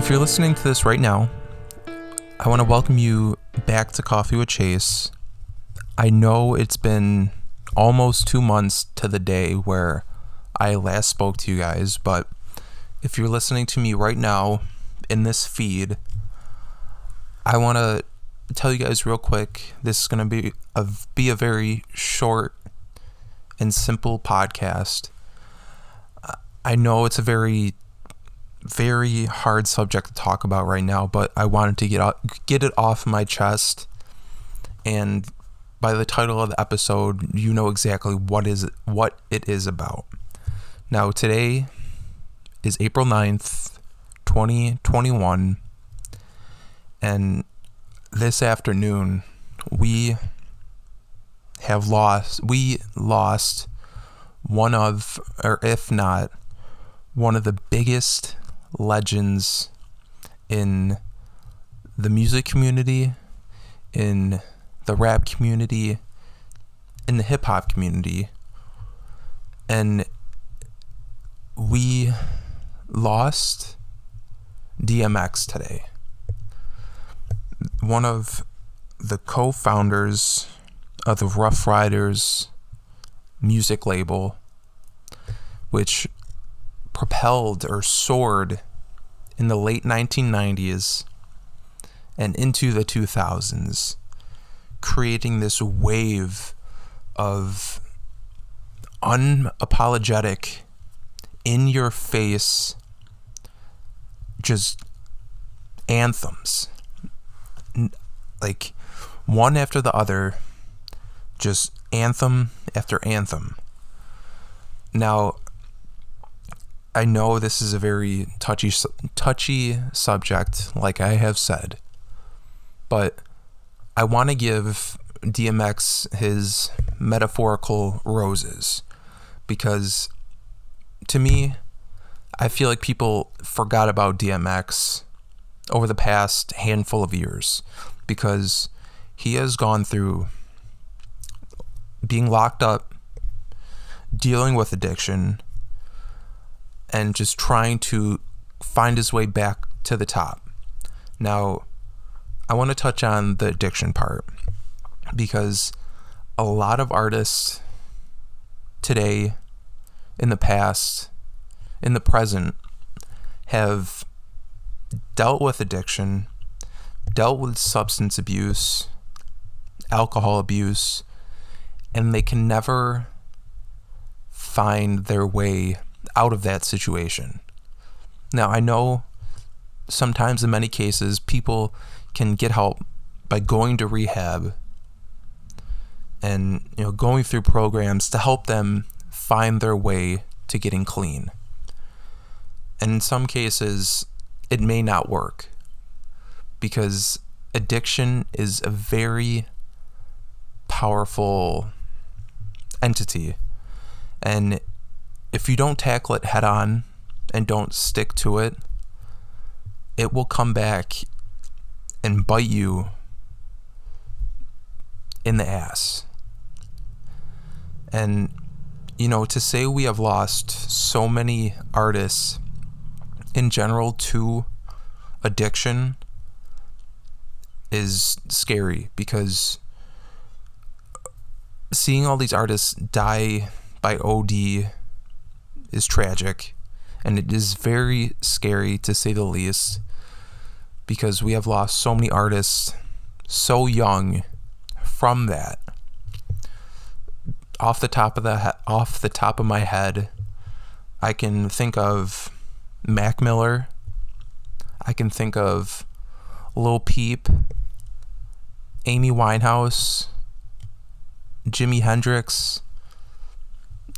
If you're listening to this right now, I want to welcome you back to Coffee with Chase. I know it's been almost 2 months to the day where I last spoke to you guys, but if you're listening to me right now in this feed, I want to tell you guys real quick, this is going to be a very short and simple podcast. I know it's a very hard subject to talk about right now, but I wanted to get it off my chest. And by the title of the episode, you know exactly what it is about. Now, today is April 9th, 2021, and this afternoon we lost one of, or if not, one of the biggest legends in the music community, in the rap community, in the hip-hop community. And we lost DMX today. One of the co-founders of the Rough Riders music label, which propelled or soared in the late 1990s and into the 2000s, creating this wave of unapologetic, in-your-face, just anthems, like one after the other, just anthem after anthem. Now, I know this is a very touchy subject, like I have said, but I want to give DMX his metaphorical roses, because to me, I feel like people forgot about DMX over the past handful of years, because he has gone through being locked up, dealing with addiction, and just trying to find his way back to the top. Now, I want to touch on the addiction part, because a lot of artists today, in the past, in the present, have dealt with addiction, dealt with substance abuse, alcohol abuse, and they can never find their way out of that situation. Now, I know sometimes in many cases people can get help by going to rehab and going through programs to help them find their way to getting clean. And in some cases it may not work, because addiction is a very powerful entity, and if you don't tackle it head on and don't stick to it, it will come back and bite you in the ass. And, to say we have lost so many artists in general to addiction is scary, because seeing all these artists die by OD is tragic, and it is very scary, to say the least, because we have lost so many artists so young from that. Off the top of my head, I can think of Mac Miller, I can think of Lil Peep, Amy Winehouse, Jimi Hendrix,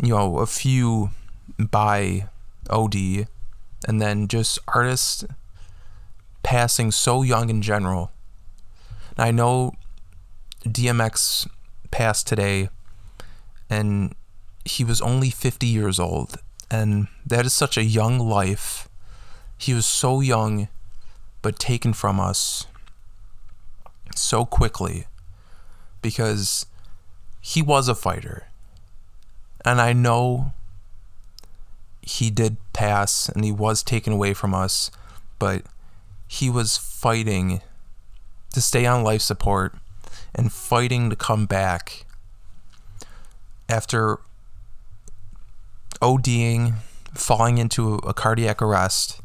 a few by OD, and then just artists passing so young in general. Now, I know DMX passed today, and he was only 50 years old, and that is such a young life. He was so young, but taken from us so quickly, because he was a fighter. And I know he did pass and he was taken away from us, but he was fighting to stay on life support and fighting to come back after ODing, falling into a cardiac arrest.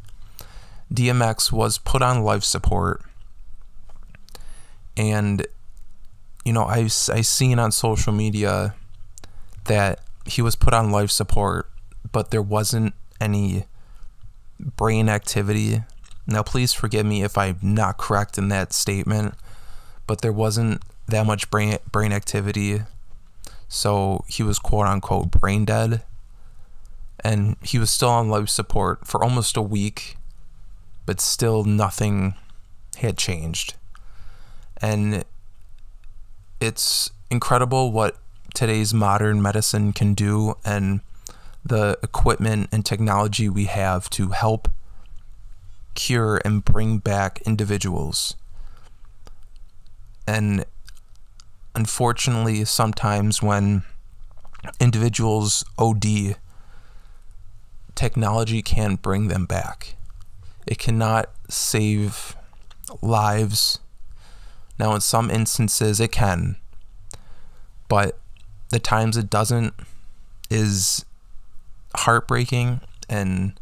DMX was put on life support, and I seen on social media that he was put on life support, but there wasn't any brain activity. Now, please forgive me if I'm not correct in that statement, but there wasn't that much brain activity, so he was quote unquote brain dead, and he was still on life support for almost a week, but still nothing had changed. And it's incredible what today's modern medicine can do, and the equipment and technology we have to help cure and bring back individuals. And unfortunately, sometimes when individuals OD, technology can't bring them back. It cannot save lives. Now, in some instances, it can, but the times it doesn't is heartbreaking and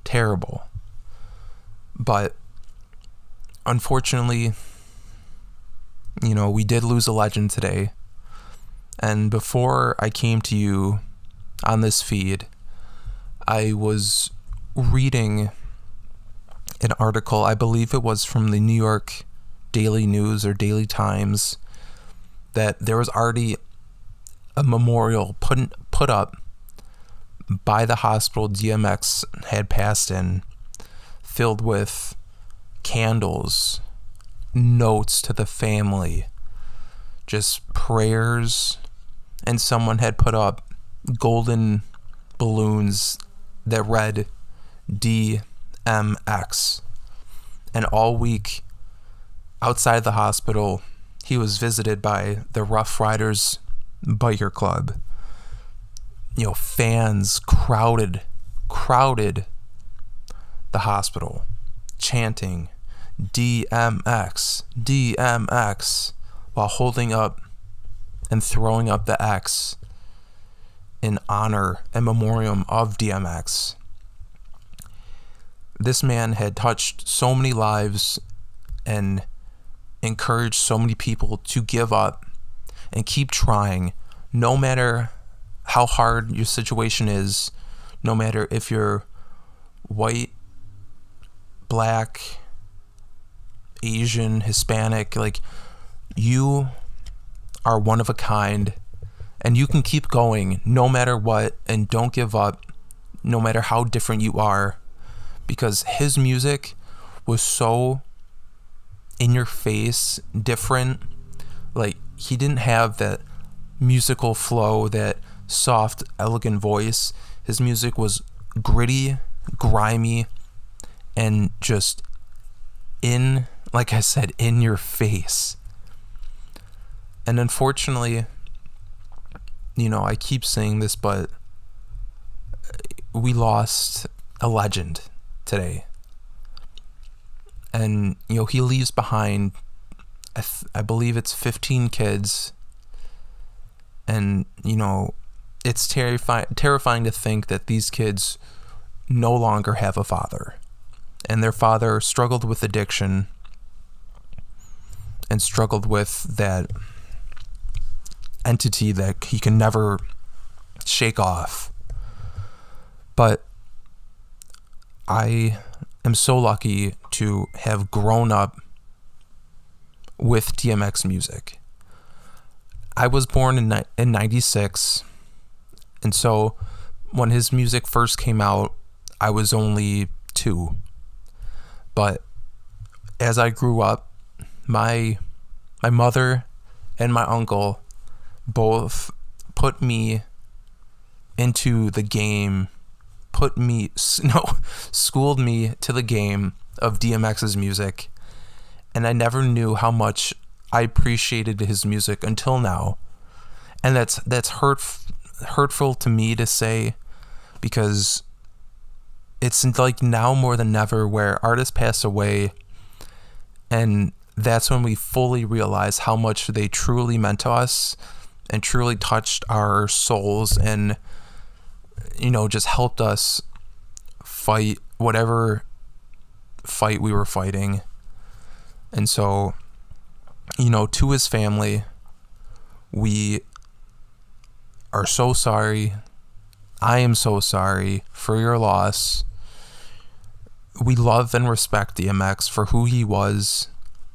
terrible. But unfortunately, we did lose a legend today. And before I came to you on this feed, I was reading an article, I believe it was from the New York Daily News or Daily Times, that there was already a memorial put up by the hospital DMX had passed in, filled with candles, notes to the family, just prayers, and someone had put up golden balloons that read DMX. And all week outside the hospital, he was visited by the Rough Riders Biker Club. Fans crowded the hospital, chanting DMX, DMX, while holding up and throwing up the X in honor and memoriam of DMX. This man had touched so many lives and encouraged so many people to give up and keep trying, no matter how hard your situation is, no matter if you're white, black, Asian, Hispanic, you are one of a kind, and you can keep going no matter what, and don't give up no matter how different you are, because his music was so in your face, different. He didn't have that musical flow, that soft, elegant voice. His music was gritty, grimy, and just like I said, in your face. And unfortunately, I keep saying this, but we lost a legend today. And, he leaves behind, I believe it's 15 kids. And, it's terrifying to think that these kids no longer have a father. And their father struggled with addiction and struggled with that entity that he can never shake off. But I am so lucky to have grown up with DMX music. I was born in 96, and so when his music first came out, I was only 2. But as I grew up, my mother and my uncle both put me into the game, schooled me to the game of DMX's music, and I never knew how much I appreciated his music until now. And that's hurtful to me to say, because it's now more than ever where artists pass away And that's when we fully realized how much they truly meant to us and truly touched our souls and, just helped us fight whatever fight we were fighting. And so, to his family, we are so sorry. I am so sorry for your loss. We love and respect DMX for who he was,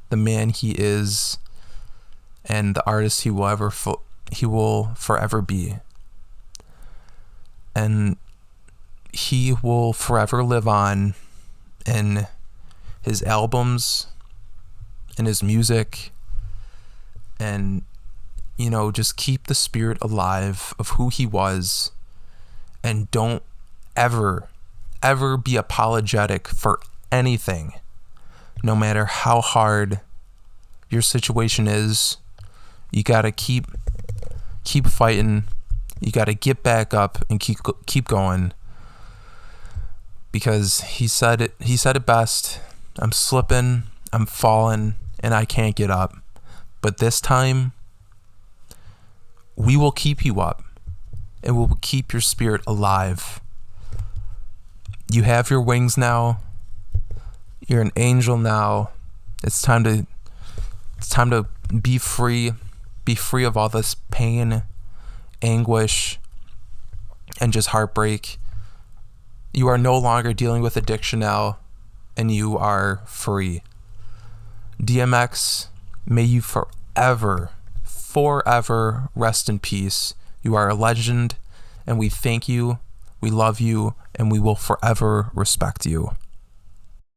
the man he is, and the artist he will forever be. And he will forever live on in his albums, in his music, and just keep the spirit alive of who he was, and don't ever be apologetic for anything. No matter how hard your situation is, you gotta keep fighting. You gotta get back up and keep going, because he said it best. I'm slipping, I'm falling, and I can't get up. But this time, we will keep you up, and we will keep your spirit alive. You have your wings now. You're an angel now. It's time to be free. Be free of all this pain, anguish, and just heartbreak. You are no longer dealing with addiction now, and you are free. DMX, may you forever rest in peace. You are a legend, and we thank you, we love you, and we will forever respect you.